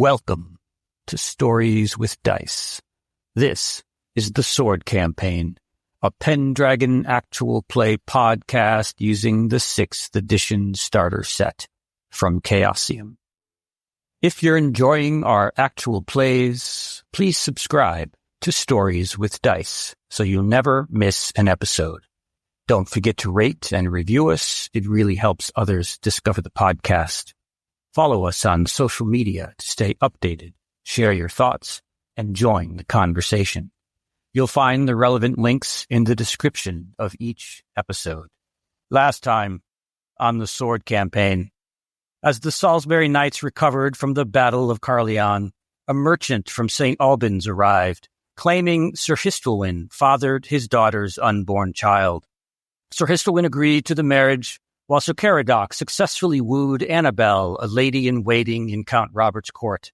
Welcome to Stories with Dice. This is the Sword Campaign, a Pendragon actual play podcast using the 6th edition starter set from Chaosium. If you're enjoying our actual plays, please subscribe to Stories with Dice so you'll never miss an episode. Don't forget to rate and review us. It really helps others discover the podcast. Follow us on social media to stay updated, share your thoughts, and join the conversation. You'll find the relevant links in the description of each episode. Last time on the Sword Campaign, as the Salisbury Knights recovered from the Battle of Carleon, a merchant from St. Albans arrived, claiming Sir Histolwyn fathered his daughter's unborn child. Sir Histolwyn agreed to the marriage, while Sir Caradoc successfully wooed Annabelle, a lady-in-waiting in Count Robert's court.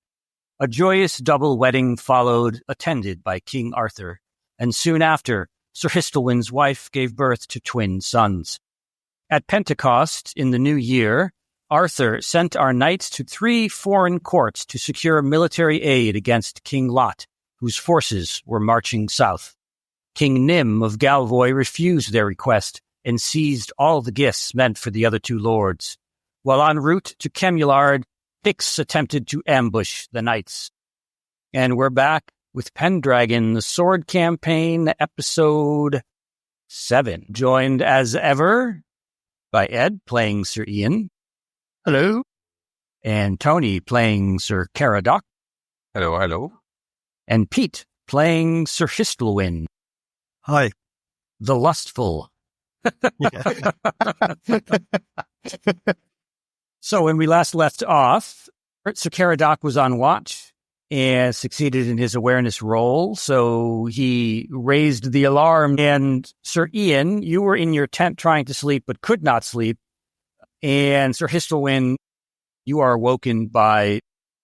A joyous double wedding followed, attended by King Arthur, and soon after, Sir Histolwyn's wife gave birth to twin sons. At Pentecost, in the new year, Arthur sent our knights to 3 foreign courts to secure military aid against King Lot, whose forces were marching south. King Nym of Galvoy refused their request and seized all the gifts meant for the other 2 lords. While en route to Kemulard, Picts attempted to ambush the knights. And we're back with Pendragon, the Sword Campaign, episode 7. Joined as ever by Ed, playing Sir Ian. Hello. And Tony, playing Sir Caradoc. Hello, hello. And Pete, playing Sir Histolwyn. Hi. The Lustful. So when we last left off, Sir Caradoc was on watch and succeeded in his awareness roll. So he raised the alarm. And Sir Ian, you were in your tent trying to sleep but could not sleep. And Sir Histolwyn, you are awoken by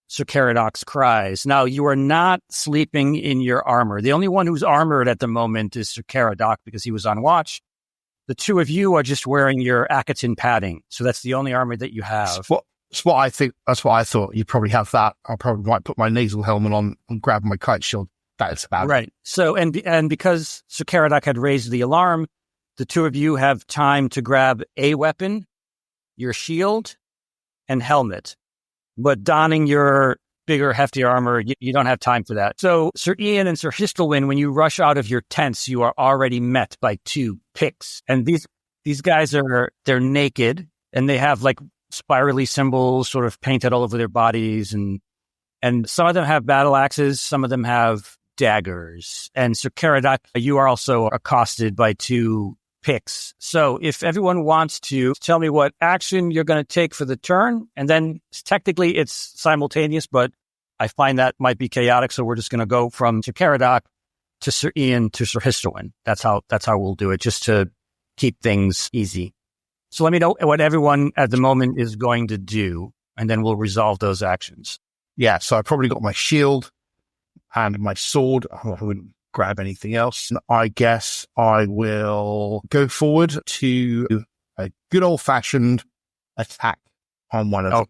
Sir Caradoc's cries. Now, you are not sleeping in your armor. The only one who's armored at the moment is Sir Caradoc because he was on watch. The 2 of you are just wearing your Akaton padding. So that's the only armor that you have. That's what I think. That's what I thought. You probably have that. I probably might put my nasal helmet on and grab my kite shield. That's about right. it. So, and because Sir Caradoc had raised the alarm, the 2 of you have time to grab a weapon, your shield, and helmet. But donning your bigger, hefty armor, you don't have time for that. So Sir Ian and Sir Histolwyn, when you rush out of your tents, you are already met by 2 Picts. And these guys they're naked, and they have like spirally symbols sort of painted all over their bodies. And some of them have battle axes, some of them have daggers. And Sir Caradoc, you are also accosted by 2 Picts. So if everyone wants to tell me what action you're going to take for the turn, and then technically it's simultaneous, but I find that might be chaotic. So we're just going to go from Sir Caradoc to Sir Ian to Sir Histolwyn. That's how we'll do it, just to keep things easy. So let me know what everyone at the moment is going to do, and then we'll resolve those actions. Yeah, so I probably got my shield and my sword. I wouldn't grab anything else. I guess I will go forward to a good old-fashioned attack on one of them.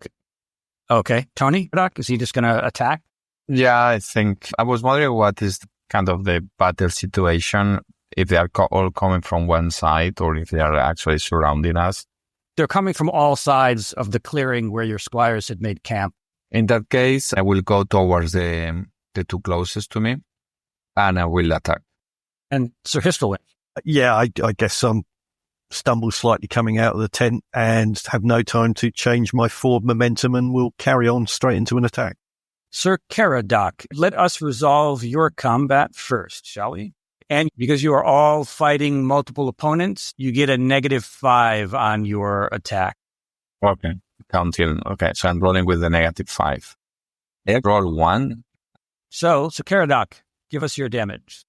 Okay. Tony, is he just going to attack? Yeah, I think I was wondering what is kind of the battle situation, if they are all coming from one side or if they are actually surrounding us. They're coming from all sides of the clearing where your squires had made camp. In that case, I will go towards the 2 closest to me, and I will attack. And Sir Histolwyn? Yeah, I guess stumble slightly coming out of the tent and have no time to change my forward momentum, and will carry on straight into an attack. Sir Caradoc, let us resolve your combat first, shall we? And because you are all fighting multiple opponents, you get a -5 on your attack. Okay. Counting. Okay, so I'm rolling with the -5. I roll 1. So Caradoc, give us your damage.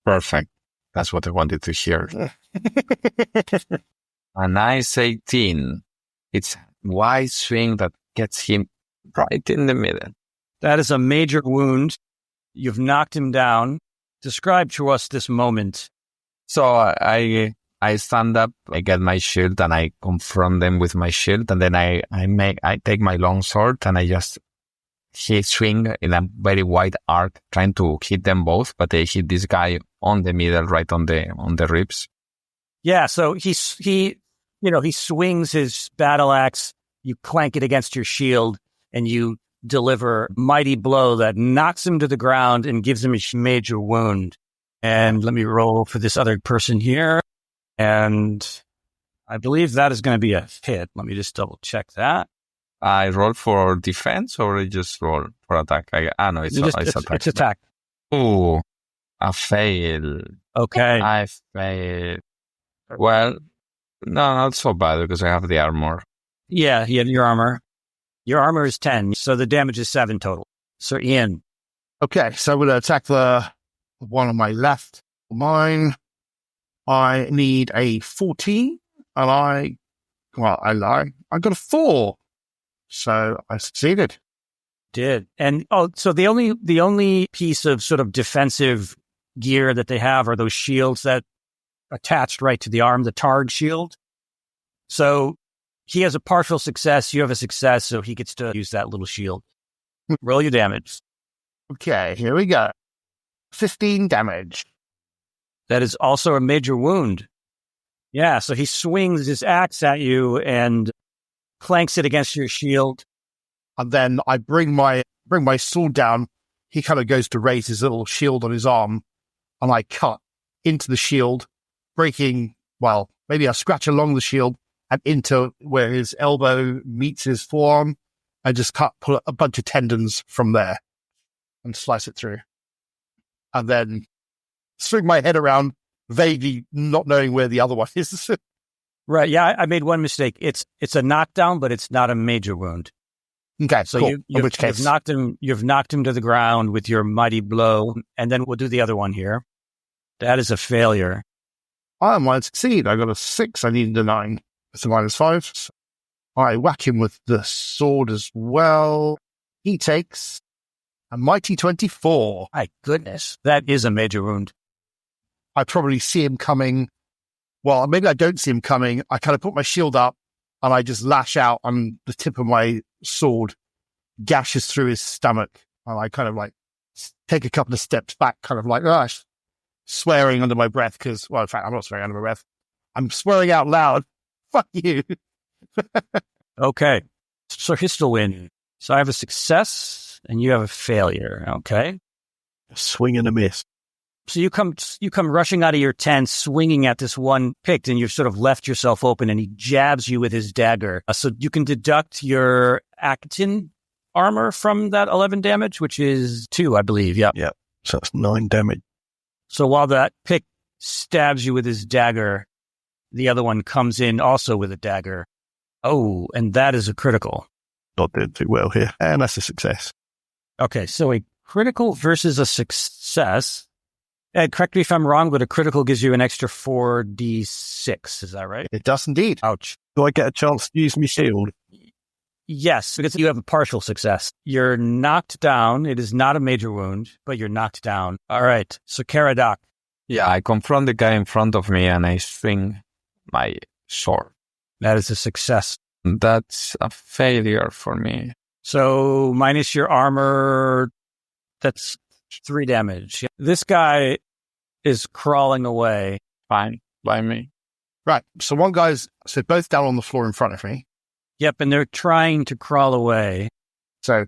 Perfect. That's what I wanted to hear. A nice 18. It's wide swing that gets him right in the middle. That is a major wound. You've knocked him down. Describe to us this moment. So I stand up, I get my shield, and I confront them with my shield, and then I take my long sword and I just he swing in a very wide arc, trying to hit them both, but they hit this guy on the middle, right on the ribs. Yeah, so he swings his battle axe, you clank it against your shield, and you deliver a mighty blow that knocks him to the ground and gives him a major wound. And let me roll for this other person here. And I believe that is going to be a hit. Let me just double check that. I roll for defense or I just roll for attack? No, it's attack. It's attack. Oh, I fail. Okay. I fail. Well, no, not so bad because I have the armor. Yeah, you have your armor. Your armor is 10, so the damage is 7 total. So, Ian. Okay, so I'm going to attack the one on my left. Mine, I need a 14, and I lie. I got a 4, so I succeeded. Did. And, so the only piece of sort of defensive gear that they have are those shields that attached right to the arm, the tarred shield. So he has a partial success, you have a success, so he gets to use that little shield. Roll your damage. Okay, here we go. 15 damage. That is also a major wound. Yeah, so he swings his axe at you and clanks it against your shield. And then I bring my sword down. He kind of goes to raise his little shield on his arm, and I cut into the shield, breaking, well, maybe I scratch along the shield and into where his elbow meets his forearm. I just pull a bunch of tendons from there and slice it through. And then swing my head around, vaguely not knowing where the other one is. Right, yeah, I made one mistake. It's a knockdown, but it's not a major wound. Okay, so cool. you've knocked him to the ground with your mighty blow, and then we'll do the other one here. That is a failure. I might succeed. I got a 6. I needed a 9. It's a -5. So I whack him with the sword as well. He takes a mighty 24. My goodness, that is a major wound. I probably see him coming. Well, maybe I don't see him coming. I kind of put my shield up and I just lash out on the tip of my sword, gashes through his stomach. And I kind of like take a couple of steps back, kind of like, swearing under my breath because, well, in fact, I'm not swearing under my breath. I'm swearing out loud. Fuck you. Okay. So Histel win. So I have a success and you have a failure. Okay. A swing and a miss. So you come rushing out of your tent, swinging at this one Pict, and you've sort of left yourself open, and he jabs you with his dagger. So you can deduct your Acton armor from that 11 damage, which is 2, I believe. Yeah. Yeah. So that's 9 damage. So while that Pict stabs you with his dagger, the other one comes in also with a dagger. Oh, and that is a critical. Not doing too well here. And that's a success. Okay, so a critical versus a success. Ed, correct me if I'm wrong, but a critical gives you an extra 4d6. Is that right? It does indeed. Ouch. Do I get a chance to use my shield? Yes, because you have a partial success. You're knocked down. It is not a major wound, but you're knocked down. All right. So Caradoc. Yeah, I confront the guy in front of me and I swing my sword. That is a success. That's a failure for me. So minus your armor, that's 3 damage. This guy is crawling away. Fine, by me. Right. So both down on the floor in front of me. Yep, and they're trying to crawl away. So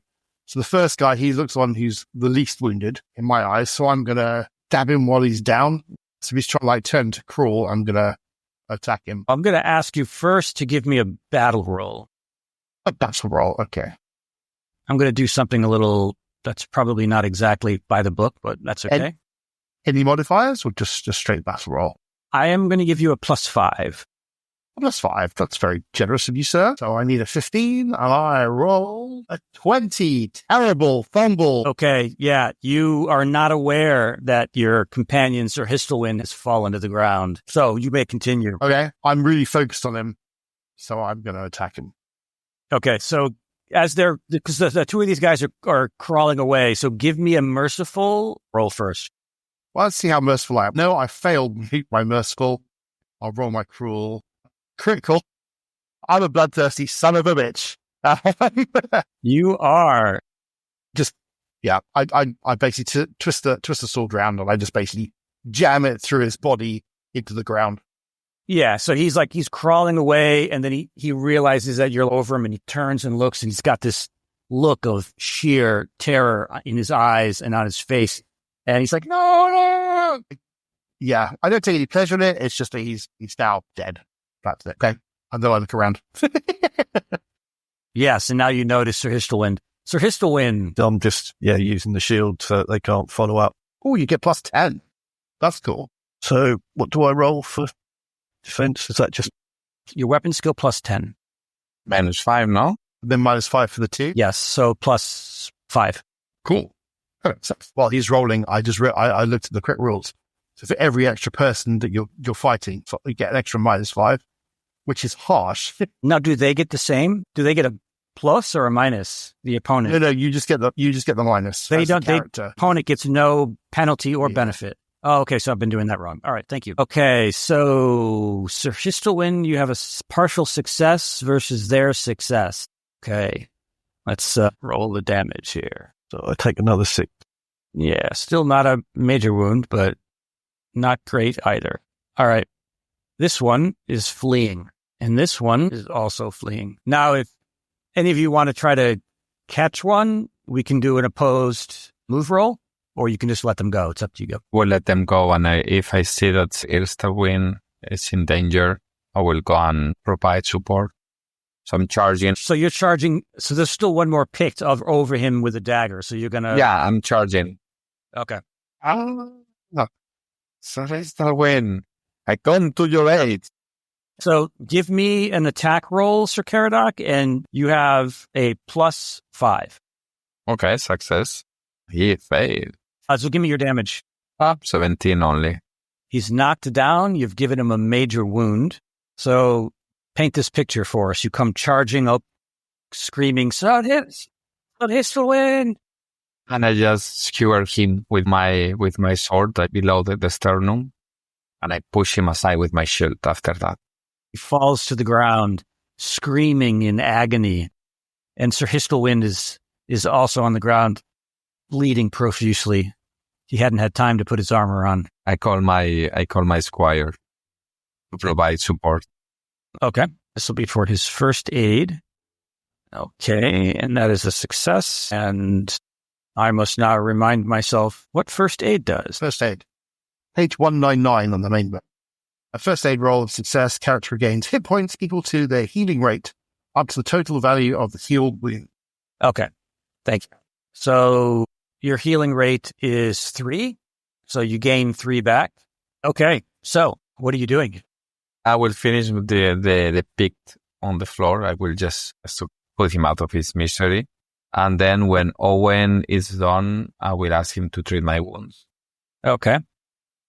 the first guy, he looks one who's the least wounded in my eyes. So I'm going to stab him while he's down. So if he's trying to turn to crawl, I'm going to attack him. I'm going to ask you first to give me a battle roll. A battle roll. Okay. I'm going to do something a little that's probably not exactly by the book, but that's okay. Any modifiers or just straight battle roll? I am going to give you a +5. +5. That's very generous of you, sir. So I need a 15 and I roll a 20. Terrible fumble. Okay. Yeah. You are not aware that your companion, Sir Histelwyn, has fallen to the ground. So you may continue. Okay. I'm really focused on him. So I'm going to attack him. Okay. So because the 2 of these guys are crawling away. So give me a merciful roll first. Well, let's see how merciful I am. No, I failed my merciful. I'll roll my cruel. Critical. I'm a bloodthirsty son of a bitch. You are. I basically twist the sword around and I just basically jam it through his body into the ground. Yeah, so he's crawling away, and then he realizes that you're over him, and he turns and looks, and he's got this look of sheer terror in his eyes and on his face. And he's like, no. Yeah, I don't take any pleasure in it. It's just that he's now dead. That's it. Okay. And then I look around. Yes, and now you notice Sir Histelwind. Sir Histelwind. I'm just, using the shield so that they can't follow up. Oh, you get plus 10. That's cool. So what do I roll for defense? Is that just your weapon skill plus 10? -5, no? Then -5 for the 2? Yes, so plus 5. Cool. So while he's rolling, I looked at the crit rules. So for every extra person that you're fighting, you get an extra -5, which is harsh. Now, do they get the same? Do they get a plus or a minus? The opponent? No, you just get the minus. They don't. The opponent gets no penalty or benefit. Oh, okay. So I've been doing that wrong. All right. Thank you. Okay. So Sir Histelwind, you have a partial success versus their success. Okay. Let's roll the damage here. So I take another 6. Yeah. Still not a major wound, but not great either. All right. This one is fleeing, and this one is also fleeing. Now, if any of you want to try to catch one, we can do an opposed move roll, or you can just let them go. It's up to you. Go. We'll let them go, and if I see that Histelwind is in danger, I will go and provide support. So I'm charging. So you're charging. So there's still one more Pict over him with a dagger. So you're gonna. Yeah, I'm charging. Okay. So Histelwind, I come to your aid. So give me an attack roll, Sir Caradoc, and you have a +5. Okay, success. He failed. So give me your damage. 17 only. He's knocked down. You've given him a major wound. So paint this picture for us. You come charging up, screaming, Sir Histelwind! And I just skewer him with my sword below the sternum, and I push him aside with my shield after that. He falls to the ground, screaming in agony. And Sir Histelwind is also on the ground, bleeding profusely. He hadn't had time to put his armor on. I call my squire to provide support. Okay. This will be for his first aid. Okay. And that is a success. And I must now remind myself what first aid does. First aid. Page 199 on the main book. A first aid roll of success, character gains hit points equal to their healing rate up to the total value of the healed wound. Okay. Thank you. So your healing rate is 3. So you gain 3 back. Okay. So what are you doing? I will finish with the Pict on the floor. I will just to put him out of his misery. And then when Owen is done, I will ask him to treat my wounds. Okay.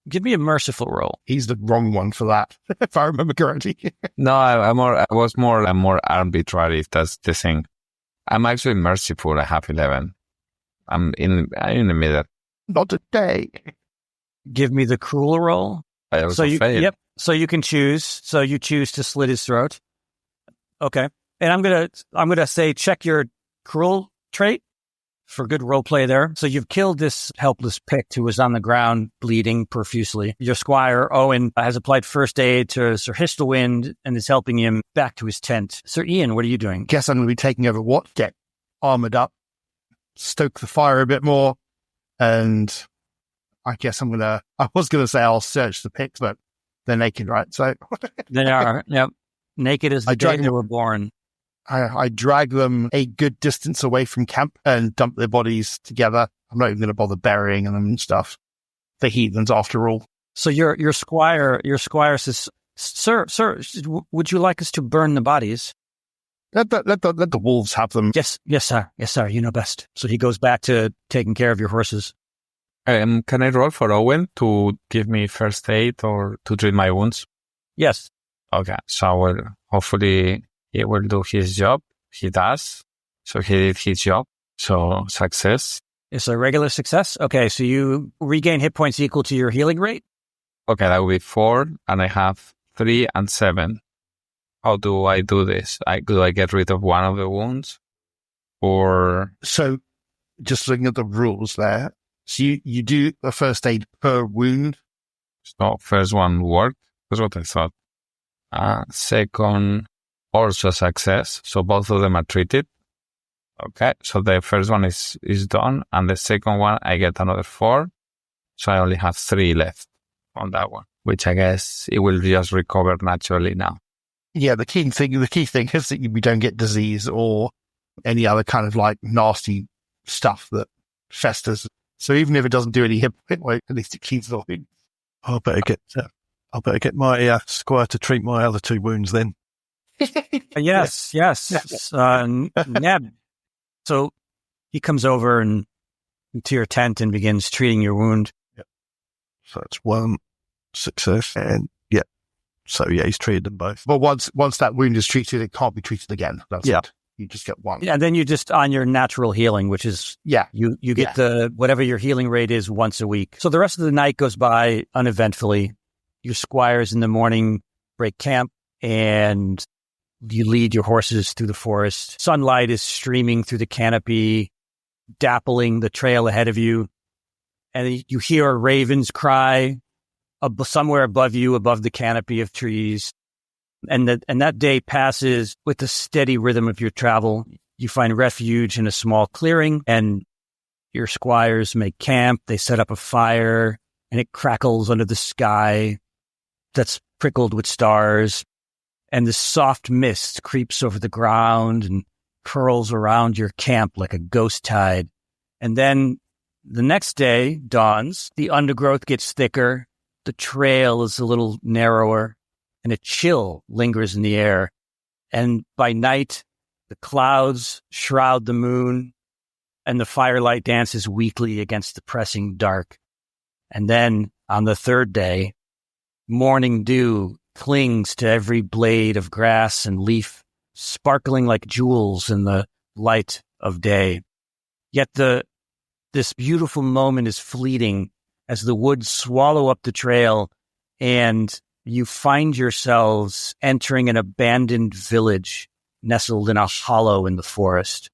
Give me a merciful roll. He's the wrong one for that, if I remember correctly. No, I was more arbitrary. That's the thing. I'm actually merciful. I have 11. I'm in the middle. Not today. Give me the cruel roll. I also failed. Yep. So you can choose. So you choose to slit his throat. Okay. And I'm gonna say check your cruel trait for good role play there. So you've killed this helpless Pict who was on the ground bleeding profusely. Your squire, Owen, has applied first aid to Sir Histelwind and is helping him back to his tent. Sir Ian, what are you doing? Guess I'm going to be taking over what? Get armored up, stoke the fire a bit more, and I guess I was going to say I'll search the Picts, but they're naked, right? So They are, yep. Naked as the day they were born. I drag them a good distance away from camp and dump their bodies together. I'm not even going to bother burying them and stuff. They're heathens after all. So your squire says, Sir, would you like us to burn the bodies? Let the wolves have them. Yes, sir. Yes, sir. You know best. So he goes back to taking care of your horses. Can I roll for Owen to give me first aid or to treat my wounds? Yes. Okay. So hopefully he will do his job. He does. So he did his job. So success. It's a regular success. Okay. So you regain hit points equal to your healing rate. Okay. That will be 4 and I have 3 and 7. How do I do this? Do I get rid of one of the wounds or? So just looking at the rules there. So you do a first aid per wound. So first one worked. That's what I thought. Second, also success. So both of them are treated. Okay. So the first one is done. And the second one, I get another 4. So I only have 3 left on that one, which I guess it will just recover naturally now. Yeah, the key thing is that we don't get disease or any other kind of like nasty stuff that festers. So even if it doesn't do any hit weight, at least it keeps the wound. I better get my squire to treat my other 2 wounds then. Yes. Neb. So he comes over and to your tent and begins treating your wound. Yep. So that's 1 success, and he's treated them both. But once that wound is treated, it can't be treated again. That's it. You just get 1. Yeah, and then you just on your natural healing, which is you get the whatever your healing rate is once a week. So the rest of the night goes by uneventfully. Your squires in the morning break camp and you lead your horses through the forest. Sunlight is streaming through the canopy, dappling the trail ahead of you. And you hear a raven's cry somewhere above you, above the canopy of trees. And that day passes with the steady rhythm of your travel. You find refuge in a small clearing, and your squires make camp. They set up a fire, and it crackles under the sky that's prickled with stars. And the soft mist creeps over the ground and curls around your camp like a ghost tide. And then the next day dawns. The undergrowth gets thicker. The trail is a little narrower. And a chill lingers in the air. And by night, the clouds shroud the moon, and the firelight dances weakly against the pressing dark. And then, on the 3rd day, morning dew clings to every blade of grass and leaf, sparkling like jewels in the light of day. Yet this beautiful moment is fleeting as the woods swallow up the trail, and you find yourselves entering an abandoned village nestled in a hollow in the forest.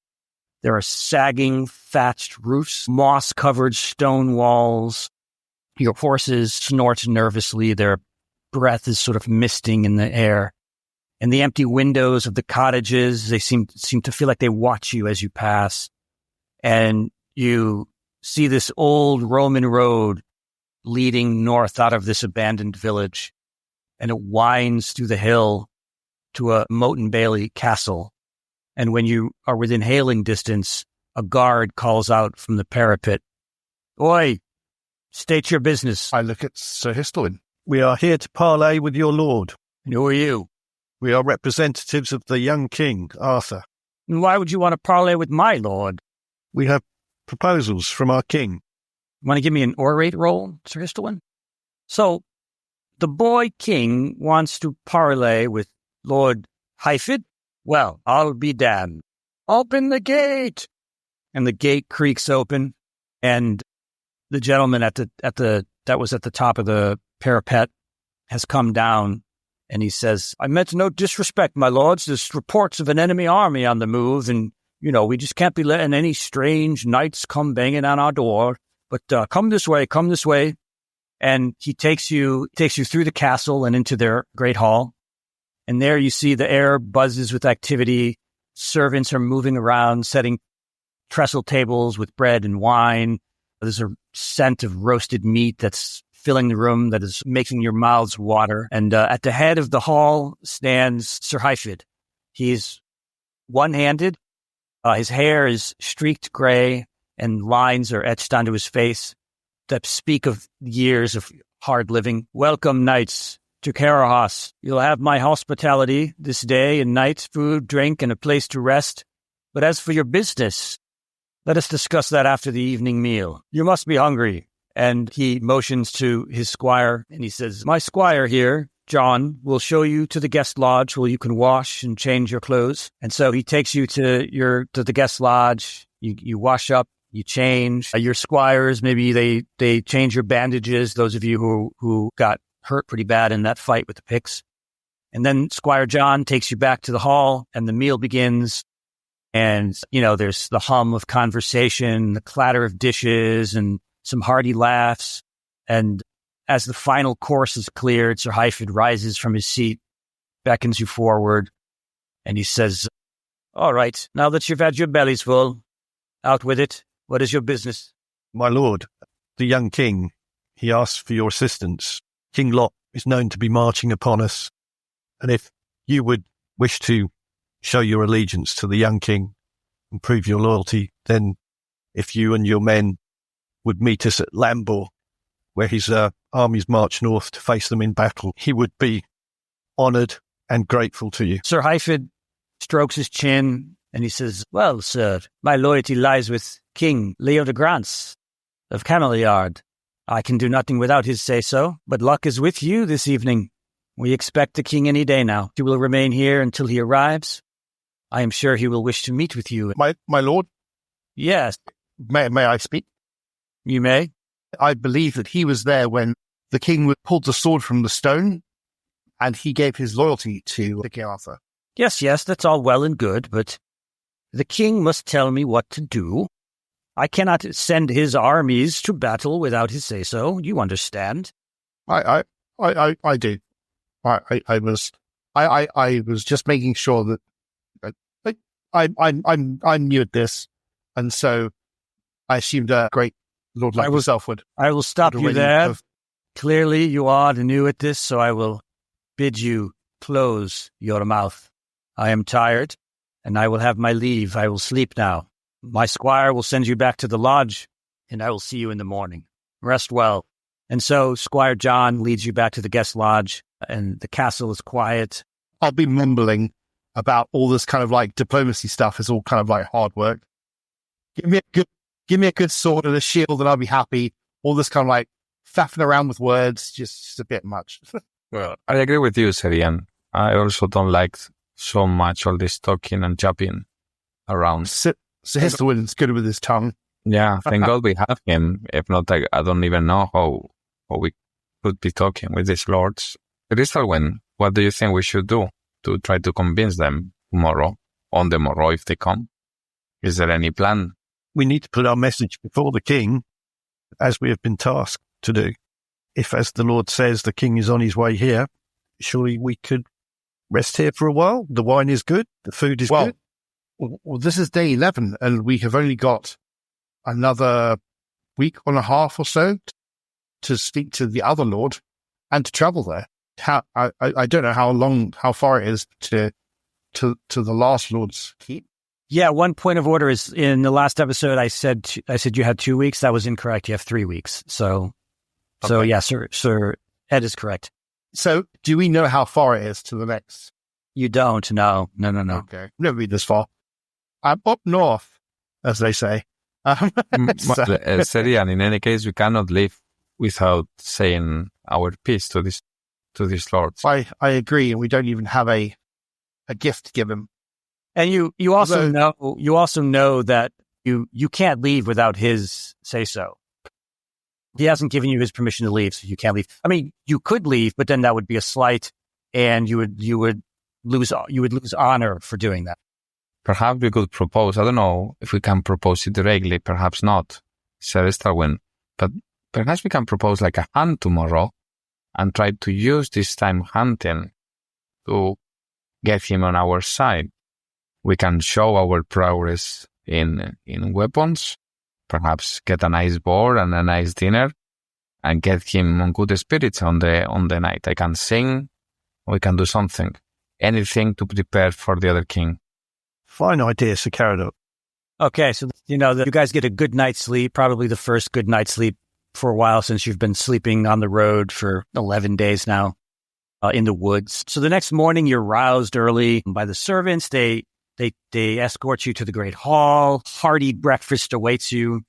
There are sagging, thatched roofs, moss-covered stone walls. Your horses snort nervously. Their breath is sort of misting in the air. And the empty windows of the cottages, they seem to feel like they watch you as you pass. And you see this old Roman road leading north out of this abandoned village. And it winds through the hill to a Moat and Bailey castle. And when you are within hailing distance, a guard calls out from the parapet, "Oi, state your business." I look at Sir Histolin. We are here to parley with your lord. And who are you? We are representatives of the young king, Arthur. And why would you want to parley with my lord? We have proposals from our king. Want to give me an orate roll, Sir Histolin? So, the boy king wants to parley with Lord Hyfid? Well, I'll be damned. Open the gate! And the gate creaks open, and the gentleman that was at the top of the parapet has come down, and he says, "I meant no disrespect, my lords. There's reports of an enemy army on the move, and, we just can't be letting any strange knights come banging on our door. But come this way. And he takes you through the castle and into their great hall. And there you see the air buzzes with activity. Servants are moving around, setting trestle tables with bread and wine. There's a scent of roasted meat that's filling the room that is making your mouths water. And at the head of the hall stands Sir Hyfid. He's one-handed. His hair is streaked gray, and lines are etched onto his face that speak of years of hard living. "Welcome, knights, to Carahas. You'll have my hospitality this day and night, food, drink, and a place to rest. But as for your business, let us discuss that after the evening meal. You must be hungry." And he motions to his squire, and he says, "My squire here, John, will show you to the guest lodge where you can wash and change your clothes." And so he takes you to the guest lodge. You wash up, you change. Your squires, maybe they change your bandages, those of you who got hurt pretty bad in that fight with the Picts. And then Squire John takes you back to the hall, and the meal begins. And, there's the hum of conversation, the clatter of dishes, and some hearty laughs. And as the final course is cleared, Sir Hyford rises from his seat, beckons you forward, and he says, "All right, now that you've had your bellies full, out with it. What is your business?" My lord, the young king, he asks for your assistance. King Lot is known to be marching upon us. And if you would wish to show your allegiance to the young king and prove your loyalty, then if you and your men would meet us at Lambor, where his armies march north to face them in battle, he would be honoured and grateful to you. Sir Hyford strokes his chin and he says, "Well, sir, my loyalty lies with King Leo de Grance of Cameliard. I can do nothing without his say-so, but luck is with you this evening. We expect the king any day now. You will remain here until he arrives. I am sure he will wish to meet with you." My lord, "Yes, may I speak? you may." I believe that he was there when the king pulled the sword from the stone, and he gave his loyalty to King Arthur. Yes, that's all well and good, but the king must tell me what to do. I cannot send his armies to battle without his say-so. You understand? I do. I was just making sure that I'm new at this, and so I assumed a great lord like yourself would. I will stop you there. Clearly, you are new at this, so I will bid you close your mouth. I am tired, and I will have my leave. I will sleep now. My squire will send you back to the lodge, and I will see you in the morning. Rest well. And so Squire John leads you back to the guest lodge, and the castle is quiet. I'll be mumbling about all this kind of like diplomacy stuff. It's all kind of like hard work. Give me a good sword and a shield, and I'll be happy. All this kind of like faffing around with words, just a bit much. Well, I agree with you, Serian. I also don't like so much all this talking and jabbing around. So Histowin's good with his tongue. Yeah, thank God we have him. If not, I don't even know how we could be talking with these lords. Crystalwyn, what do you think we should do to try to convince them on the morrow if they come? Is there any plan? We need to put our message before the king, as we have been tasked to do. If, as the Lord says, the king is on his way here, surely we could rest here for a while. The wine is good. The food is good. Well, this is day 11, and we have only got another week and a half or so to speak to the other lord and to travel there. I don't know how far it is to the last lord's keep. Yeah, one point of order is in the last episode I said you had 2 weeks. That was incorrect. You have 3 weeks. So yeah, Sir Ed is correct. So do we know how far it is to the next? You don't. No. Okay, never been this far. I'm up north, as they say. Serian, in any case, we cannot leave without saying our piece to these lords. I agree, and we don't even have a gift to give him. And you also know that you can't leave without his say so. He hasn't given you his permission to leave, so you can't leave. I mean, you could leave, but then that would be a slight, and you would lose honor for doing that. Perhaps we could propose. I don't know if we can propose it directly. Perhaps not, said Starwin. But perhaps we can propose like a hunt tomorrow, and try to use this time hunting to get him on our side. We can show our progress in weapons, perhaps get a nice board and a nice dinner, and get him on good spirits on the night. I can sing, we can do something, anything to prepare for the other king. Fine idea, Sir Caradoc. Okay, so you guys get a good night's sleep, probably the first good night's sleep for a while since you've been sleeping on the road for 11 days now in the woods. So the next morning you're roused early by the servants. They escort you to the great hall. Hearty breakfast awaits you.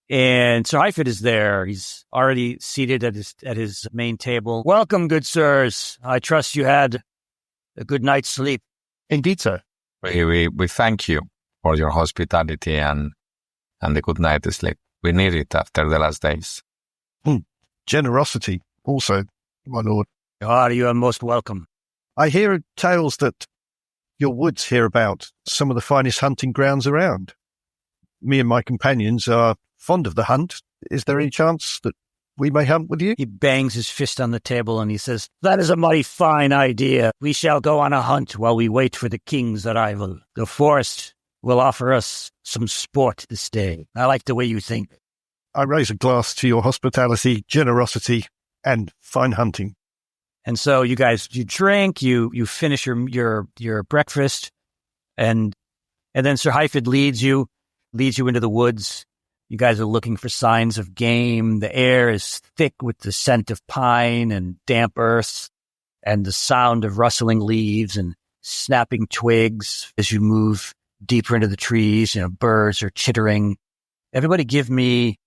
And Sir Hyford is there. He's already seated at his main table. Welcome, good sirs. I trust you had a good night's sleep. Indeed, sir. We thank you for your hospitality and the good night's sleep. We need it after the last days. Generosity also, my lord. You are most welcome. I hear tales that your woods here about some of the finest hunting grounds around. Me and my companions are fond of the hunt. Is there any chance that we may hunt with you? He bangs his fist on the table and he says, "That is a mighty fine idea. We shall go on a hunt while we wait for the king's arrival. The forest will offer us some sport this day. I like the way you think." I raise a glass to your hospitality, generosity, and fine hunting. And so you guys, you drink, you finish your breakfast, and then Sir Hyford leads you into the woods. You guys are looking for signs of game. The air is thick with the scent of pine and damp earth and the sound of rustling leaves and snapping twigs as you move deeper into the trees. Birds are chittering. Everybody give me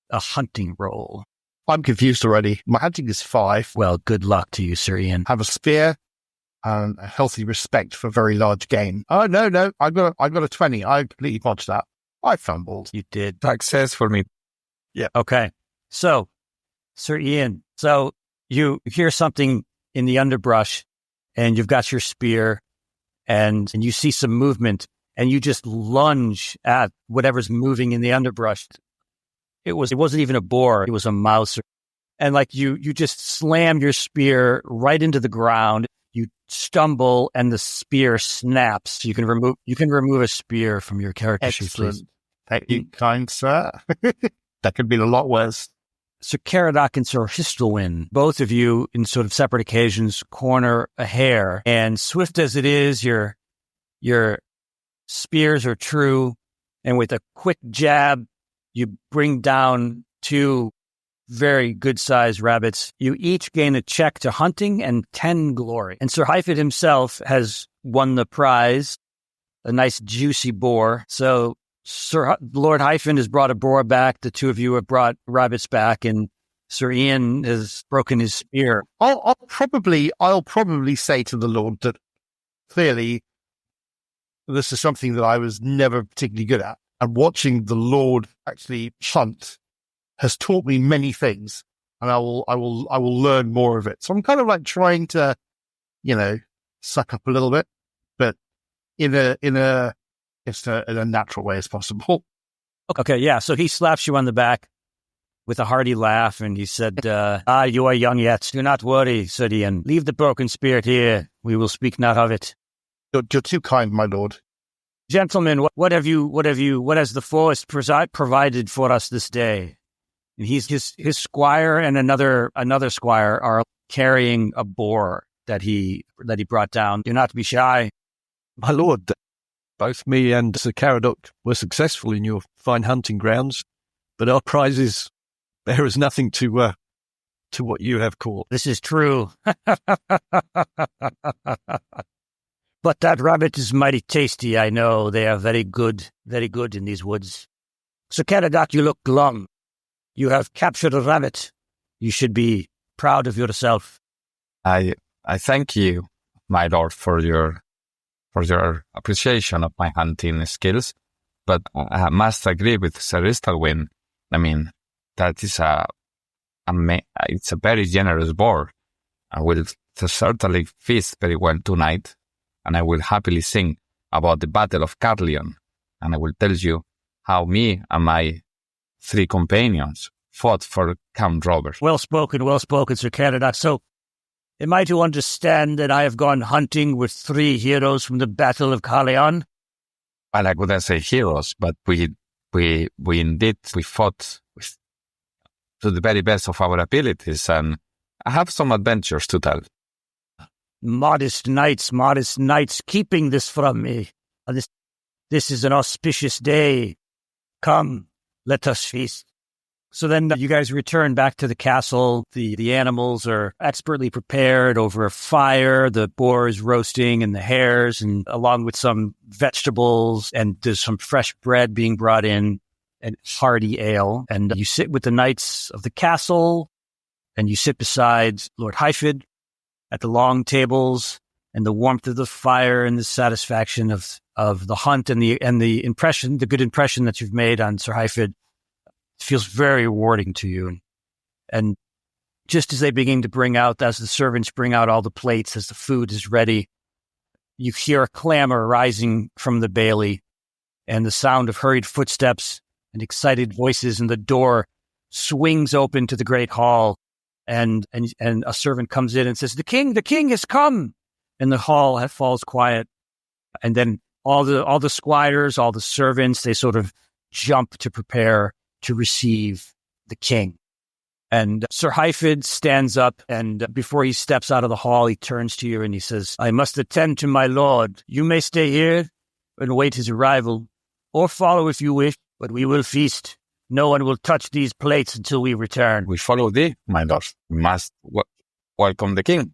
a hunting roll. I'm confused already. My hunting is 5. Well, good luck to you, Sir Ian. I have a spear and a healthy respect for very large game. Oh, no. I got a 20. I completely botched that. I fumbled. You did. Success for me. Yeah. Okay. So, Sir Ian, so you hear something in the underbrush and you've got your spear and you see some movement and you just lunge at whatever's moving in the underbrush. It wasn't even a boar. It was a mouse. And you just slam your spear right into the ground. You stumble and the spear snaps. You can remove a spear from your character sheet, please. Thank you, kind sir. That could be a lot worse. Sir Caradoc and Sir Histolwyn, both of you in sort of separate occasions, corner a hare. And swift as it is, your spears are true. And with a quick jab, you bring down 2 very good-sized rabbits. You each gain a check to hunting and 10 glory. And Sir Hyford himself has won the prize, a nice juicy boar. So Lord Hyphen has brought a boar back. The 2 of you have brought rabbits back, and Sir Ian has broken his spear. I'll probably say to the Lord that clearly this is something that I was never particularly good at. And watching the Lord actually hunt has taught me many things, and I will learn more of it. So I'm kind of trying to, suck up a little bit, but in a natural way as possible. Okay, yeah. So he slaps you on the back with a hearty laugh, and he said, "You are young yet. Do not worry, Sir Ian. Leave the broken spirit here. We will speak not of it." You're too kind, my lord. Gentlemen, what has the forest provided for us this day? And his squire and another squire are carrying a boar that he brought down. Do not be shy. My lord, both me and Sir Caradoc were successful in your fine hunting grounds, but our prizes bear as nothing to what you have caught. This is true. But that rabbit is mighty tasty, I know. They are very good in these woods. Sir Caradoc, you look glum. You have captured a rabbit. You should be proud of yourself. I thank you, my lord, for your appreciation of my hunting skills, but I must agree with Sir Histolwyn. I mean, that is it's a very generous boar. I will certainly feast very well tonight, and I will happily sing about the Battle of Carleon, and I will tell you how me and my 3 companions fought for Count Robert. Well spoken, Sir Caradoc. So, am I to understand that I have gone hunting with 3 heroes from the Battle of Carleon? Well, I wouldn't say heroes, but we fought to the very best of our abilities, and I have some adventures to tell. Modest knights, keeping this from me. This is an auspicious day. Come, let us feast. So then you guys return back to the castle. The animals are expertly prepared over a fire. The boar is roasting and the hares, and along with some vegetables, and there's some fresh bread being brought in and hearty ale. And you sit with the knights of the castle, and you sit beside Lord Hyford at the long tables, and the warmth of the fire and the satisfaction of the hunt and the impression, the good impression that you've made on Sir Hyford feels very rewarding to you. And just as they begin to as the servants bring out all the plates, as the food is ready, you hear a clamor rising from the bailey and the sound of hurried footsteps and excited voices, and the door swings open to the great hall, and a servant comes in and says, the king has come. And the hall falls quiet. And then all the squires, all the servants, they sort of jump to prepare to receive the king. And Sir Hyfid stands up, and before he steps out of the hall, he turns to you and he says, I must attend to my lord. You may stay here and wait his arrival, or follow if you wish, but we will feast. No one will touch these plates until we return. We follow thee, my lord. We must welcome the king.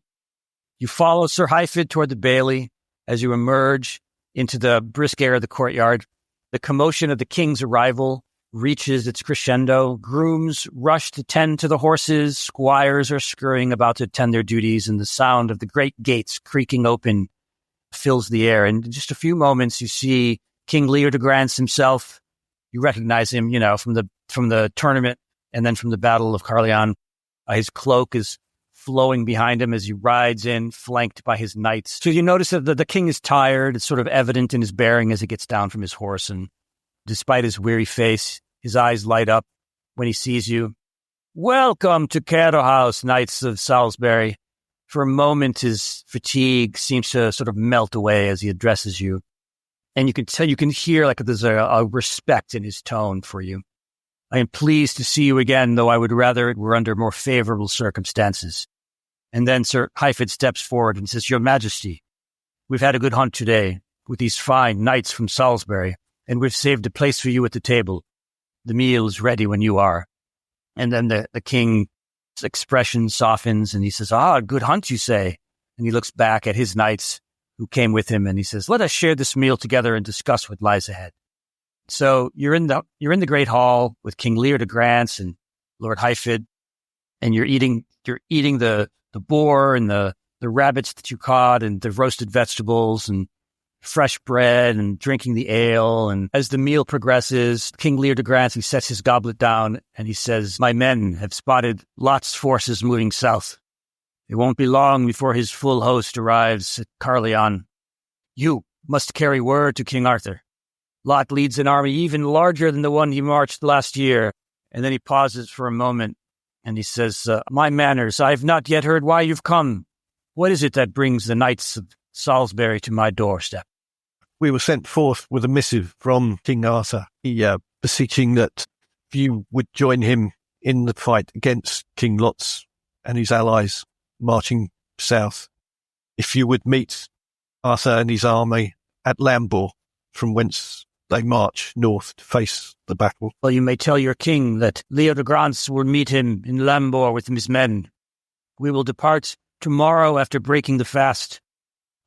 You follow Sir Hyfid toward the bailey. As you emerge into the brisk air of the courtyard, the commotion of the king's arrival reaches its crescendo. Grooms rush to tend to the horses. Squires are scurrying about to attend their duties, and the sound of the great gates creaking open fills the air. And in just a few moments, you see King Lear de Grance himself. You recognize him, from the tournament and then from the Battle of Carleon. His cloak is flowing behind him as he rides in, flanked by his knights. So you notice that the king is tired. It's sort of evident in his bearing as he gets down from his horse. And despite his weary face, his eyes light up when he sees you. Welcome to Caddo House, Knights of Salisbury. For a moment, his fatigue seems to sort of melt away as he addresses you. And you can hear like there's a respect in his tone for you. I am pleased to see you again, though I would rather it were under more favorable circumstances. And then Sir Hyfid steps forward and says, Your Majesty, we've had a good hunt today with these fine knights from Salisbury, and we've saved a place for you at the table. The meal is ready when you are. And then the king's expression softens, and he says, good hunt, you say? And he looks back at his knights who came with him, and he says, let us share this meal together and discuss what lies ahead. So you're in the great hall with King Lear de Grance and Lord Hyfid, and you're eating the boar and the rabbits that you caught and the roasted vegetables and fresh bread and drinking the ale. And as the meal progresses, King Lear de Grance, he sets his goblet down and he says, my men have spotted Lot's forces moving south. It won't be long before his full host arrives at Carleon. You must carry word to King Arthur. Lot leads an army even larger than the one he marched last year. And then he pauses for a moment and he says, my manners, I have not yet heard why you've come. What is it that brings the Knights of Salisbury to my doorstep? We were sent forth with a missive from King Arthur, beseeching that you would join him in the fight against King Lot and his allies marching south. If you would meet Arthur and his army at Lambor, from whence they march north to face the battle. Well, you may tell your king that Lear de Grance will meet him in Lambor with his men. We will depart tomorrow after breaking the fast.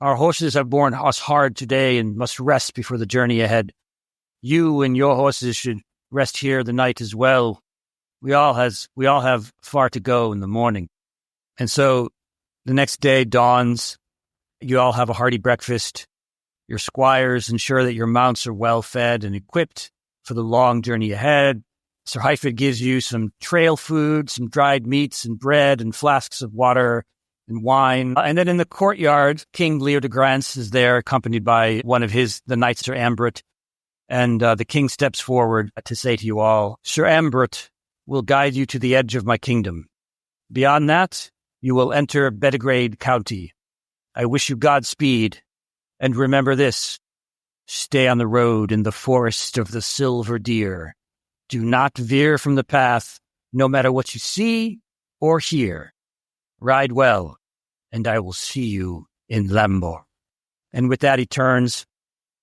Our horses have borne us hard today and must rest before the journey ahead. You and your horses should rest here the night as well. We all have far to go in the morning. And so the next day dawns. You all have a hearty breakfast. Your squires ensure that your mounts are well fed and equipped for the long journey ahead. Sir Hyfid gives you some trail food, some dried meats and bread and flasks of water and wine. And then in the courtyard, King Lear de Grance is there, accompanied by one of the knights, Sir Ambret. And the king steps forward to say to you all, Sir Ambret will guide you to the edge of my kingdom. Beyond that, you will enter Bedigrade County. I wish you Godspeed. And remember this, stay on the road in the forest of the silver deer. Do not veer from the path, no matter what you see or hear. Ride well, and I will see you in Lambor. And with that he turns,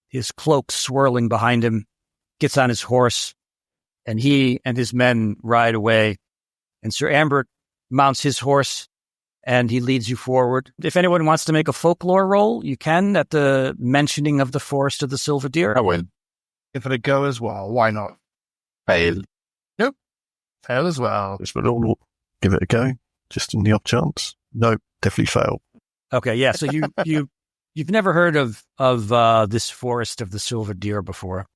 his cloak swirling behind him, gets on his horse, and he and his men ride away. And Sir Ambert mounts his horse, and he leads you forward. If anyone wants to make a folklore roll, you can at the mentioning of the forest of the silver deer. I will. Give it a go as well. Why not? Fail. Nope. Fail as well. Just would all give it a go, just in the off chance. No, definitely fail. Okay, yeah. So you've never heard of this forest of the silver deer before.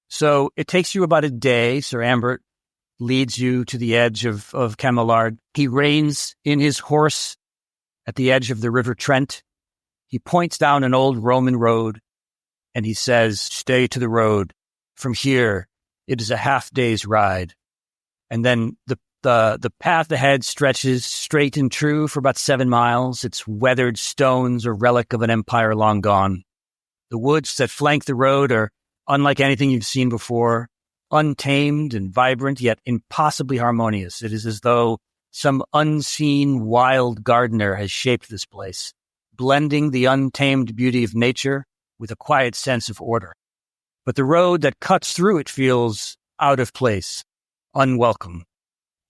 So it takes you about a day. Sir Ambert leads you to the edge of Camelard. He reins in his horse at the edge of the River Trent, He points down an old Roman road, and he says, "Stay to the road. From here, it is a half-day's ride." And then the path ahead stretches straight and true for about 7 miles. It's weathered stones, a relic of an empire long gone. The woods that flank the road are unlike anything you've seen before, untamed and vibrant, yet impossibly harmonious. It is as though some unseen wild gardener has shaped this place, blending the untamed beauty of nature with a quiet sense of order. But the road that cuts through it feels out of place, unwelcome.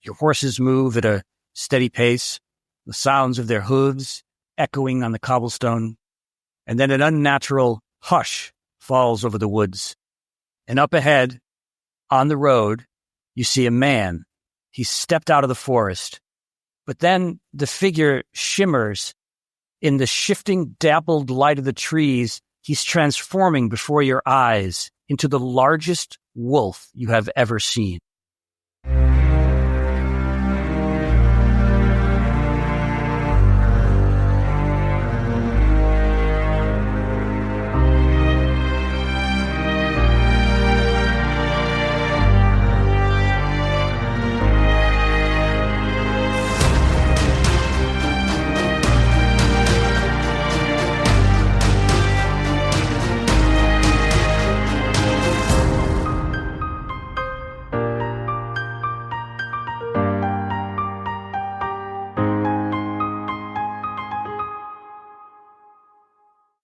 Your horses move at a steady pace, the sounds of their hooves echoing on the cobblestone, and then an unnatural hush falls over the woods. And up ahead, on the road, you see a man. He stepped out of the forest. But then the figure shimmers in the shifting, dappled light of the trees. He's transforming before your eyes into the largest wolf you have ever seen.